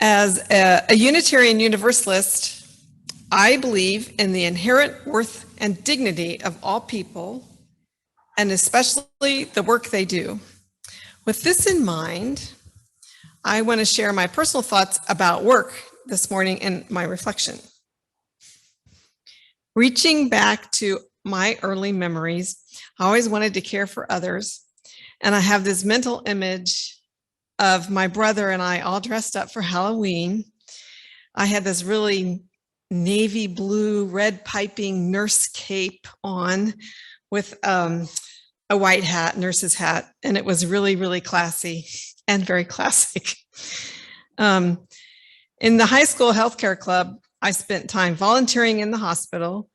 As a Unitarian Universalist, I believe in the inherent worth and dignity of all people, and especially the work they do. With this in mind, I want to share my personal thoughts about work this morning in my reflection. Reaching back to my early memories, I always wanted to care for others, and I have this mental image of my brother and I all dressed up for Halloween. I had this really navy blue, red piping nurse cape on with a white hat, nurse's hat, and it was really, really classy and very classic. In the high school healthcare club, I spent time volunteering in the hospital.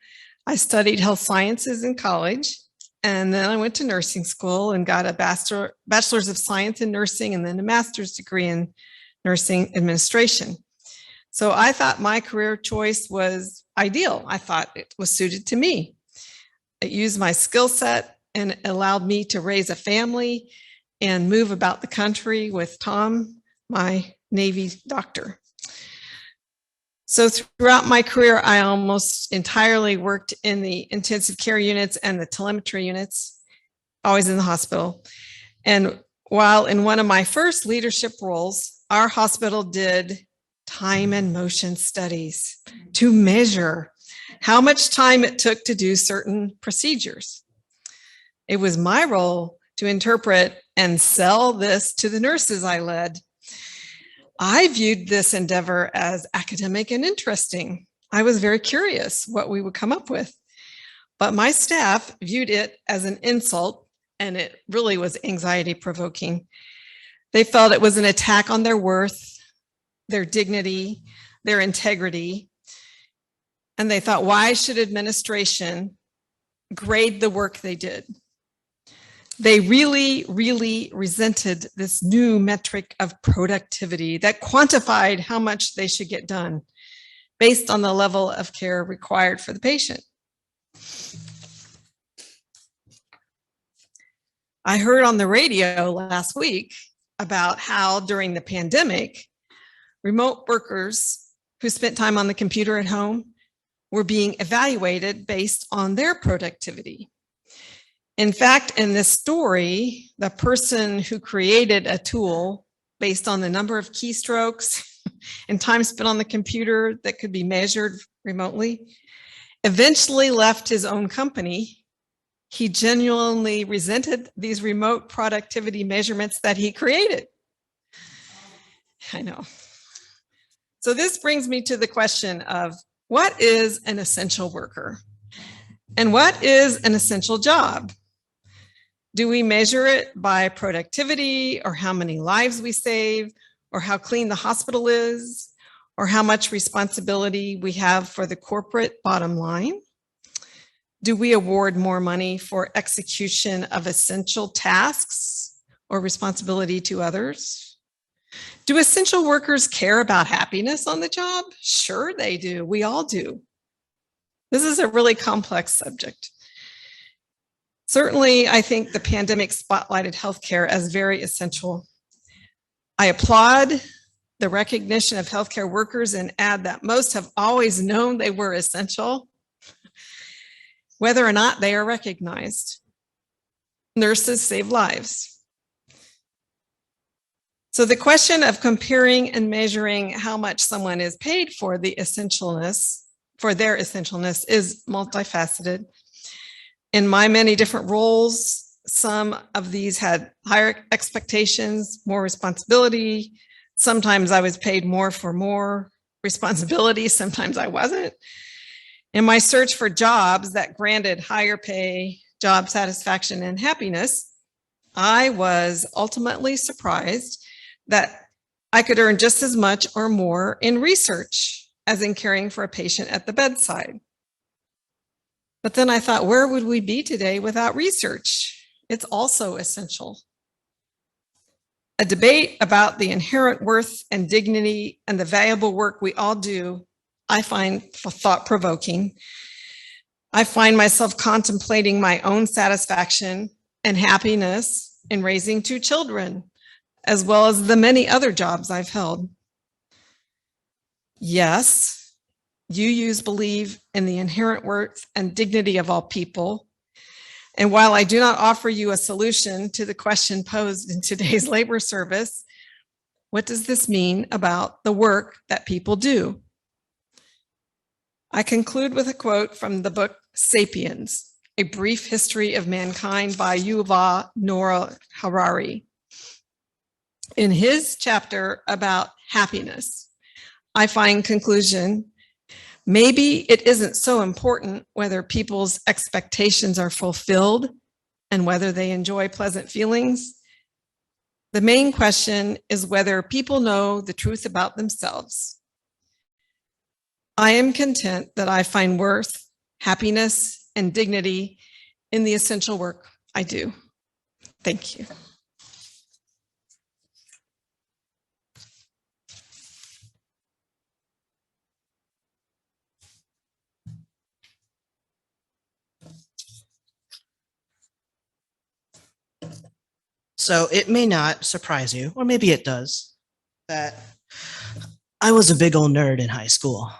I studied health sciences in college, and then I went to nursing school and got a bachelor's of science in nursing and then a master's degree in nursing administration. So I thought my career choice was ideal. I thought it was suited to me. It used my skill set and allowed me to raise a family and move about the country with Tom, my Navy doctor. So throughout my career, I almost entirely worked in the intensive care units and the telemetry units, always in the hospital. And while in one of my first leadership roles, our hospital did time and motion studies to measure how much time it took to do certain procedures. It was my role to interpret and sell this to the nurses I led. I viewed this endeavor as academic and interesting. I was very curious what we would come up with, but my staff viewed it as an insult, and it really was anxiety provoking. They felt it was an attack on their worth, their dignity, their integrity, and they thought, why should administration grade the work they did? They really, really resented this new metric of productivity that quantified how much they should get done based on the level of care required for the patient. I heard on the radio last week about how during the pandemic, remote workers who spent time on the computer at home were being evaluated based on their productivity. In fact, in this story, the person who created a tool based on the number of keystrokes and time spent on the computer that could be measured remotely eventually left his own company. He genuinely resented these remote productivity measurements that he created. I know. So this brings me to the question of what is an essential worker? And what is an essential job? Do we measure it by productivity, or how many lives we save, or how clean the hospital is, or how much responsibility we have for the corporate bottom line? Do we award more money for execution of essential tasks or responsibility to others? Do essential workers care about happiness on the job? Sure they do. We all do. This is a really complex subject. Certainly, I think the pandemic spotlighted healthcare as very essential. I applaud the recognition of healthcare workers and add that most have always known they were essential, whether or not they are recognized. Nurses save lives. So the question of comparing and measuring how much someone is paid for their essentialness is multifaceted. In my many different roles, some of these had higher expectations, more responsibility. Sometimes I was paid more for more responsibility. Sometimes I wasn't. In my search for jobs that granted higher pay, job satisfaction, and happiness, I was ultimately surprised that I could earn just as much or more in research as in caring for a patient at the bedside. But then I thought, where would we be today without research? It's also essential. A debate about the inherent worth and dignity and the valuable work we all do, I find thought-provoking. I find myself contemplating my own satisfaction and happiness in raising 2 children, as well as the many other jobs I've held. Yes, you use believe in the inherent worth and dignity of all people. And while I do not offer you a solution to the question posed in today's labor service, what does this mean about the work that people do? I conclude with a quote from the book Sapiens, A Brief History of Mankind by Yuval Noah Harari. In his chapter about happiness, I find conclusion, maybe it isn't so important whether people's expectations are fulfilled and whether they enjoy pleasant feelings. The main question is whether people know the truth about themselves. I am content that I find worth, happiness, and dignity in the essential work I do. Thank you. So it may not surprise you, or maybe it does, that I was a big old nerd in high school.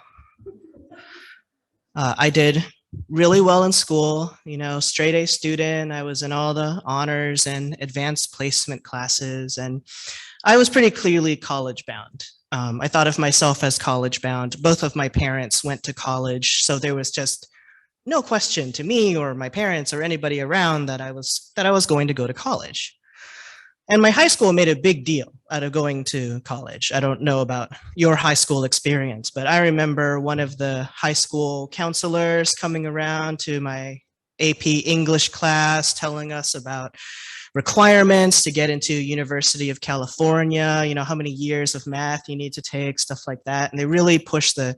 I did really well in school, straight A student. I was in all the honors and advanced placement classes, and I was pretty clearly college bound. I thought of myself as college bound. Both of my parents went to college, so there was just no question to me or my parents or anybody around that I was going to go to college. And my high school made a big deal out of going to college. I don't know about your high school experience, but I remember one of the high school counselors coming around to my AP English class telling us about requirements to get into University of California, how many years of math you need to take, stuff like that. And they really pushed the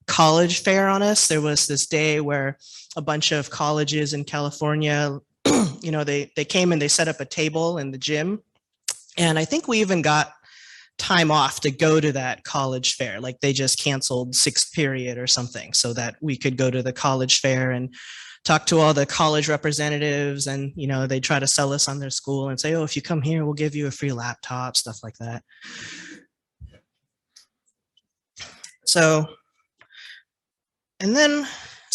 college fair on us. There was this day where a bunch of colleges in California, they came and they set up a table in the gym. And I think we even got time off to go to that college fair. Like they just canceled sixth period or something so that we could go to the college fair and talk to all the college representatives. And, they try to sell us on their school and say, oh, if you come here, we'll give you a free laptop, stuff like that. So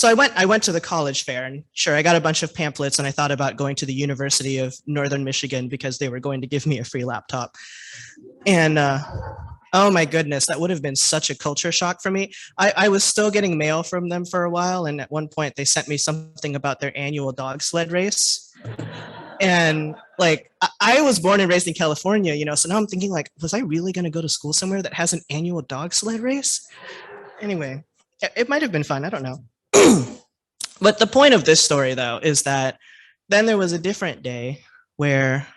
I went to the college fair, and sure, I got a bunch of pamphlets, and I thought about going to the University of Northern Michigan because they were going to give me a free laptop. And oh my goodness, that would have been such a culture shock for me. I was still getting mail from them for a while, and at one point they sent me something about their annual dog sled race. And I was born and raised in California, so now I'm thinking was I really going to go to school somewhere that has an annual dog sled race? Anyway, it might have been fun. I don't know. But the point of this story, though, is that then there was a different day where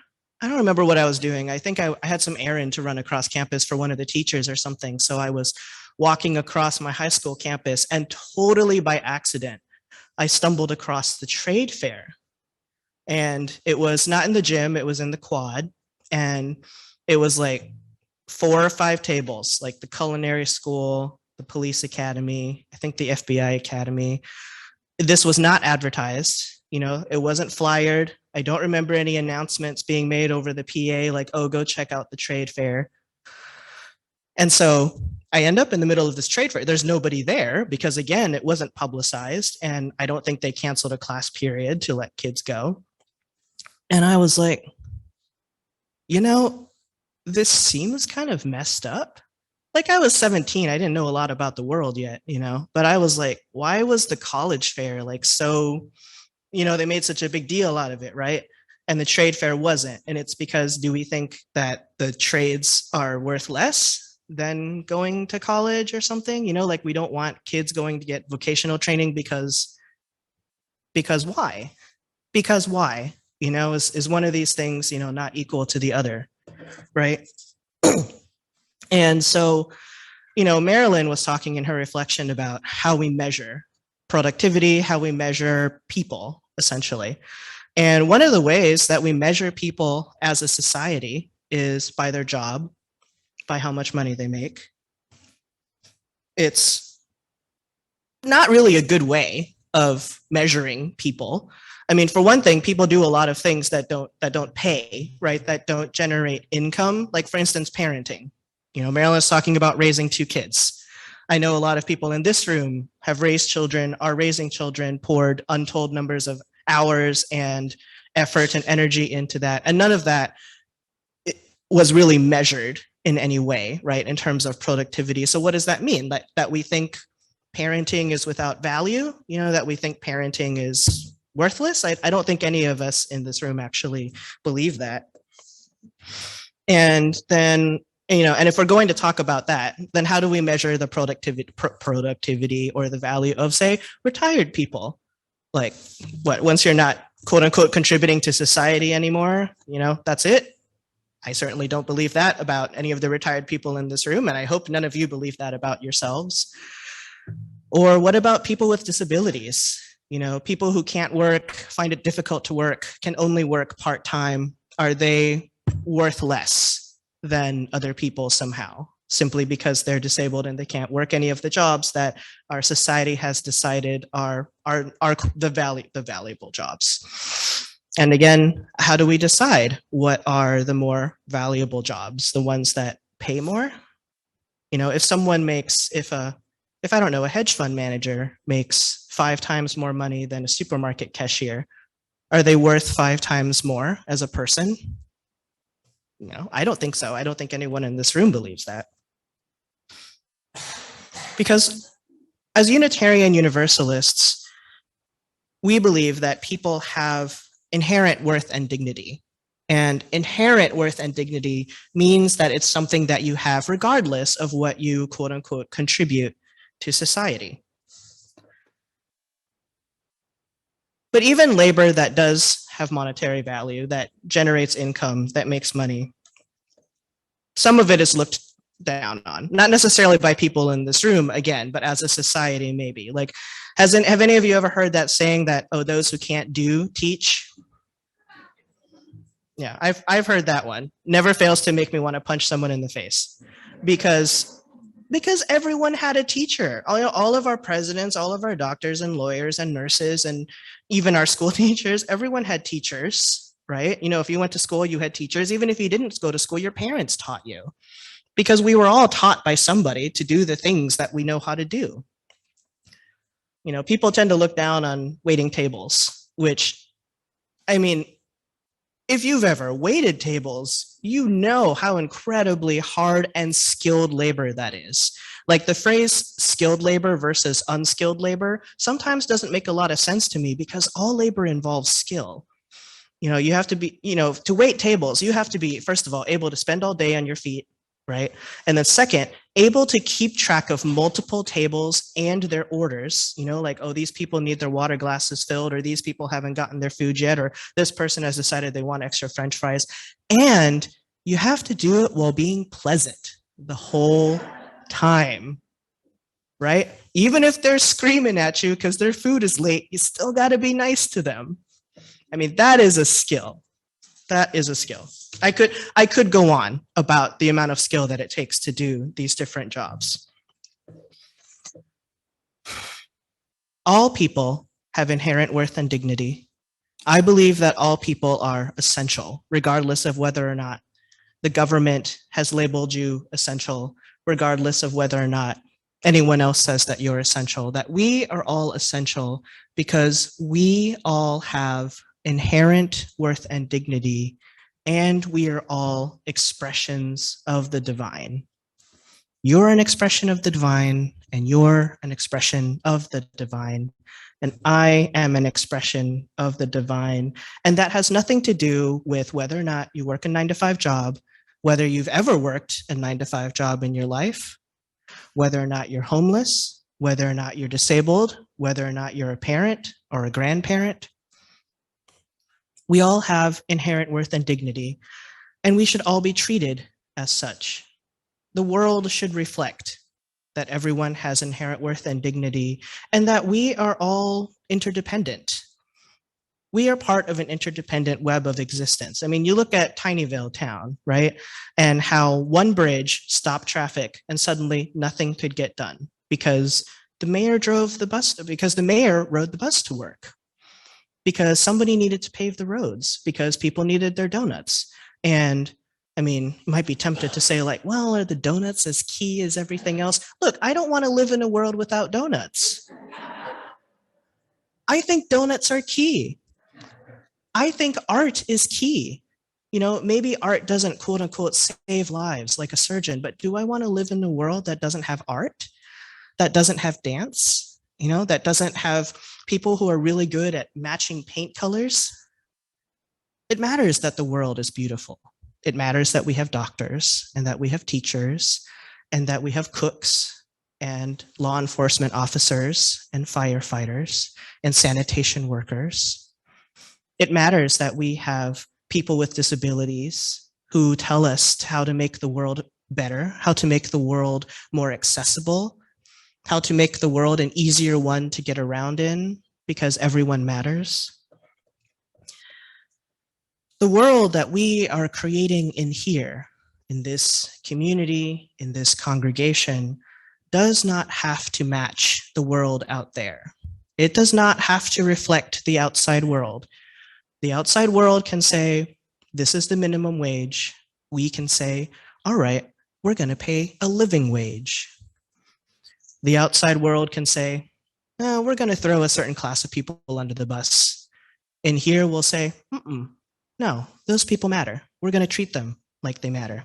I don't remember what I was doing. I think I had some errand to run across campus for one of the teachers or something. So I was walking across my high school campus, and totally by accident, I stumbled across the trade fair. And it was not in the gym, it was in the quad. And it was 4 or 5 tables, like the culinary school, the police academy, I think the FBI academy. This was not advertised, it wasn't flyered. I don't remember any announcements being made over the PA, oh, go check out the trade fair. And so I end up in the middle of this trade fair. There's nobody there because, again, it wasn't publicized. And I don't think they canceled a class period to let kids go. And I was like, this seems kind of messed up. I was 17, I didn't know a lot about the world yet, but I was like, why was the college fair so, they made such a big deal out of it, right? And the trade fair wasn't. And it's because, do we think that the trades are worth less than going to college or something? We don't want kids going to get vocational training because why? Because why? Is one of these things, not equal to the other, right? And so, Marilynn was talking in her reflection about how we measure productivity, how we measure people, essentially. And one of the ways that we measure people as a society is by their job, by how much money they make. It's not really a good way of measuring people. I mean, for one thing, people do a lot of things that don't pay, right? That don't generate income. Like, for instance, parenting. Marilyn's talking about raising 2 kids. I know a lot of people in this room have raised children, are raising children, poured untold numbers of hours and effort and energy into that. And none of that was really measured in any way, right, in terms of productivity. So what does that mean? That we think parenting is without value, that we think parenting is worthless? I don't think any of us in this room actually believe that. And then, and if we're going to talk about that, then how do we measure the productivity or the value of, say, retired people? Like, what, once you're not, quote unquote, contributing to society anymore, that's it? I certainly don't believe that about any of the retired people in this room, and I hope none of you believe that about yourselves. Or what about people with disabilities? People who can't work, find it difficult to work, can only work part-time. Are they worth less than other people somehow, simply because they're disabled and they can't work any of the jobs that our society has decided are the valuable jobs? And again, how do we decide what are the more valuable jobs, the ones that pay more? If someone makes, if I don't know, a hedge fund manager makes 5 times more money than a supermarket cashier, are they worth 5 times more as a person? I don't think so. I don't think anyone in this room believes that. Because as Unitarian Universalists, we believe that people have inherent worth and dignity. And inherent worth and dignity means that it's something that you have regardless of what you, quote unquote, contribute to society. But even labor that does have monetary value, that generates income, that makes money, some of it is looked down on, not necessarily by people in this room, again, but as a society, maybe. Like, have any of you ever heard that saying that, oh, those who can't do, teach? Yeah, I've heard that one. Never fails to make me want to punch someone in the face, because everyone had a teacher. All of our presidents, all of our doctors and lawyers and nurses, and even our school teachers, everyone had teachers, right? If you went to school, you had teachers. Even if you didn't go to school, your parents taught you, because we were all taught by somebody to do the things that we know how to do. People tend to look down on waiting tables, which, I mean, if you've ever waited tables, you know how incredibly hard and skilled labor that is. Like, the phrase skilled labor versus unskilled labor sometimes doesn't make a lot of sense to me, because all labor involves skill. You have to be, to wait tables, you have to be, first of all, able to spend all day on your feet, right? And then second, able to keep track of multiple tables and their orders, like, oh, these people need their water glasses filled, or these people haven't gotten their food yet, or this person has decided they want extra French fries. And you have to do it while being pleasant the whole time, right? Even if they're screaming at you because their food is late, you still got to be nice to them. I mean, that is a skill. That is a skill. I could go on about the amount of skill that it takes to do these different jobs. All people have inherent worth and dignity. I believe that all people are essential, regardless of whether or not the government has labeled you essential, regardless of whether or not anyone else says that you're essential, that we are all essential because we all have inherent worth and dignity, and we are all expressions of the divine. You're an expression of the divine, and you're an expression of the divine, and I am an expression of the divine. And that has nothing to do with whether or not you work a 9-to-5 job, whether you've ever worked a 9-to-5 job in your life, whether or not you're homeless, whether or not you're disabled, whether or not you're a parent or a grandparent. We all have inherent worth and dignity, and we should all be treated as such. The world should reflect that everyone has inherent worth and dignity, and that we are all interdependent. We are part of an interdependent web of existence. I mean, you look at Tinyville town, right? And how one bridge stopped traffic and suddenly nothing could get done because the mayor rode the bus to work, because somebody needed to pave the roads, because people needed their donuts. And I mean, you might be tempted to say like, well, are the donuts as key as everything else? Look, I don't want to live in a world without donuts. I think donuts are key. I think art is key. You know, maybe art doesn't quote unquote save lives like a surgeon, but do I want to live in a world that doesn't have art, that doesn't have dance, you know, that doesn't have people who are really good at matching paint colors? It matters that the world is beautiful. It matters that we have doctors and that we have teachers and that we have cooks and law enforcement officers and firefighters and sanitation workers. It matters that we have people with disabilities who tell us how to make the world better, how to make the world more accessible, how to make the world an easier one to get around in because everyone matters. The world that we are creating in here, in this community, in this congregation, does not have to match the world out there. It does not have to reflect the outside world. The outside world can say, this is the minimum wage. We can say, all right, we're going to pay a living wage. The outside world can say, oh, we're going to throw a certain class of people under the bus. And here we'll say, no, those people matter. We're going to treat them like they matter.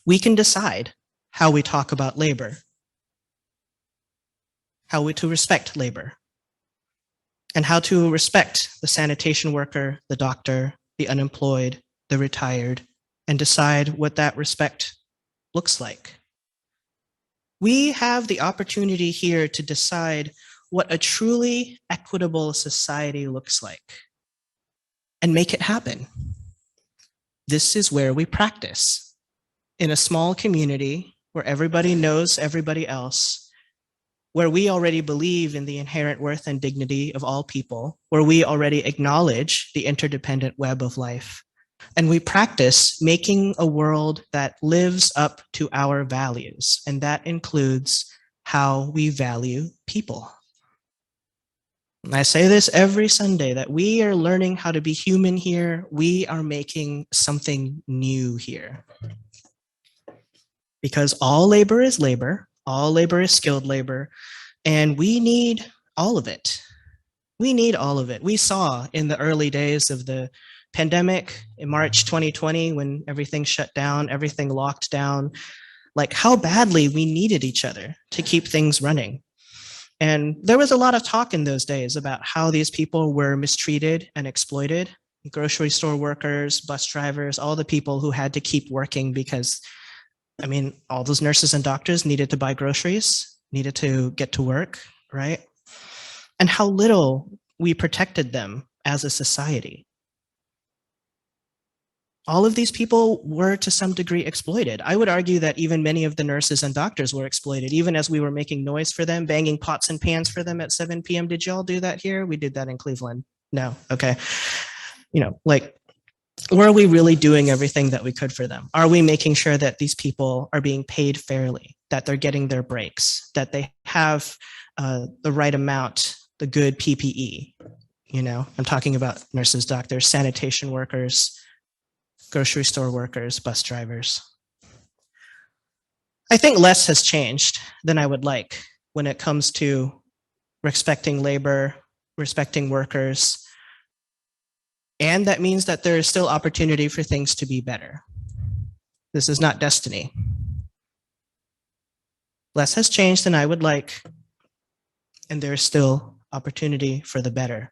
We can decide how we talk about labor, how we to respect labor, and how to respect the sanitation worker, the doctor, the unemployed, the retired, and decide what that respect looks like. We have the opportunity here to decide what a truly equitable society looks like and make it happen. This is where we practice. In a small community where everybody knows everybody else, where we already believe in the inherent worth and dignity of all people, where we already acknowledge the interdependent web of life, and we practice making a world that lives up to our values, and that includes how we value people. I say this every Sunday, that we are learning how to be human here. We are making something new here. Because all labor is skilled labor, and we need all of it. We need all of it. We saw in the early days of the pandemic in March 2020, when everything shut down, everything locked down, like how badly we needed each other to keep things running. And there was a lot of talk in those days about how these people were mistreated and exploited. Grocery store workers, bus drivers, all the people who had to keep working because, I mean, all those nurses and doctors needed to buy groceries, needed to get to work, right? And how little we protected them as a society. All of these people were to some degree exploited. I would argue that even many of the nurses and doctors were exploited, even as we were making noise for them, banging pots and pans for them at 7 p.m. Did y'all do that here? We did that in Cleveland. No, okay. You know, like, were we really doing everything that we could for them? Are we making sure that these people are being paid fairly, that they're getting their breaks, that they have the right amount, the good PPE? You know, I'm talking about nurses, doctors, sanitation workers, grocery store workers, bus drivers. I think less has changed than I would like when it comes to respecting labor, respecting workers. And that means that there is still opportunity for things to be better. This is not destiny. Less has changed than I would like, and there is still opportunity for the better.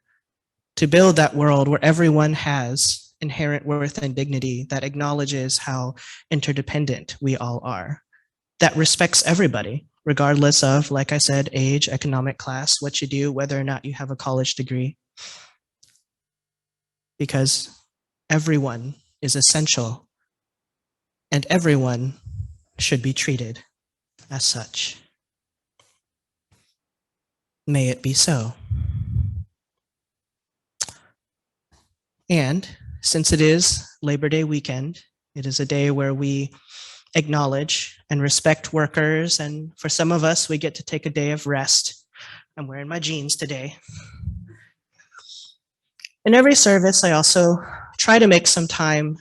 To build that world where everyone has inherent worth and dignity, that acknowledges how interdependent we all are, that respects everybody, regardless of, like I said, age, economic class, what you do, whether or not you have a college degree. Because everyone is essential and everyone should be treated as such. May it be so. And since it is Labor Day weekend, it is a day where we acknowledge and respect workers. And for some of us, we get to take a day of rest. I'm wearing my jeans today. In every service, I also try to make some time